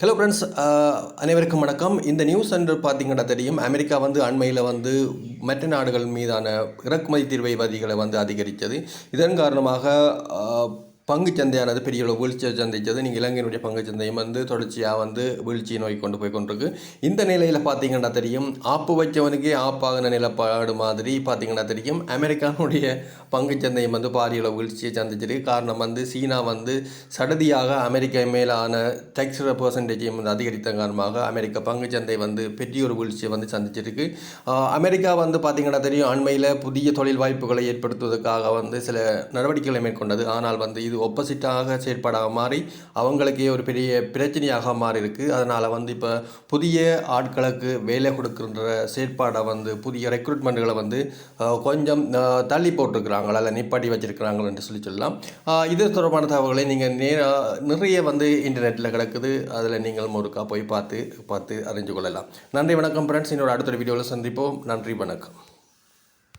Hello friends, அனைவருக்கும் வணக்கம். இந்த நியூஸ் என்று பார்த்தீங்கன்னா தெரியும், அமெரிக்கா அண்மையில் மற்ற நாடுகள் மீதான இறக்குமதி தீர்வை வரிகளை அதிகரித்தது. இதன் காரணமாக பங்குச்சந்தையானது பெரிய அளவு வீழ்ச்சியை சந்தித்தது. நீங்கள் இலங்கையினுடைய பங்குச்சந்தையும் தொடர்ச்சியாக வீழ்ச்சியை நோக்கி கொண்டு போய் கொண்டிருக்கு. இந்த நிலையில் பார்த்தீங்கன்னா தெரியும், ஆப்பு வச்சவனுக்கே ஆப்பாகின நிலப்பாடு மாதிரி பார்த்தீங்கன்னா தெரியும், அமெரிக்கானுடைய பங்குச்சந்தையும் பாரிய அளவு வீழ்ச்சியை சந்திச்சிருக்கு. காரணம் சீனா சடதியாக அமெரிக்கா மேலான டேக்ஸ் பெர்சன்டேஜையும் அதிகரித்த காரணமாக அமெரிக்க பங்குச்சந்தை பெரிய ஒரு வீழ்ச்சியை சந்திச்சிருக்கு. அமெரிக்கா பார்த்தீங்கன்னா தெரியும், அண்மையில் புதிய தொழில் வாய்ப்புகளை ஏற்படுத்துவதற்காக சில நடவடிக்கைகளை மேற்கொண்டது. ஆனால் இது ஒப்போசிட்டாக செயற்படாக மாறி அவங்களுக்கே ஒரு பெரிய பிரச்சனையாக மாறி இருக்குது. அதனால் இப்போ புதிய ஆட்களுக்கு வேலை கொடுக்குற செயற்பாடை புதிய ரெக்ரூட்மெண்ட்டுகளை கொஞ்சம் தள்ளி போட்டிருக்கிறாங்க, அல்ல நிப்பாட்டி வச்சிருக்கிறாங்க என்று சொல்லலாம். இது தொடர்பான தகவல்களை நீங்கள் நிறைய இன்டர்நெட்டில் கிடக்குது. அதில் நீங்கள் ஒருக்கா போய் பார்த்து அறிஞ்சு கொள்ளலாம். நன்றி, வணக்கம் ஃப்ரெண்ட்ஸ். இன்னொரு அடுத்த வீடியோவில் சந்திப்போம். நன்றி, வணக்கம்.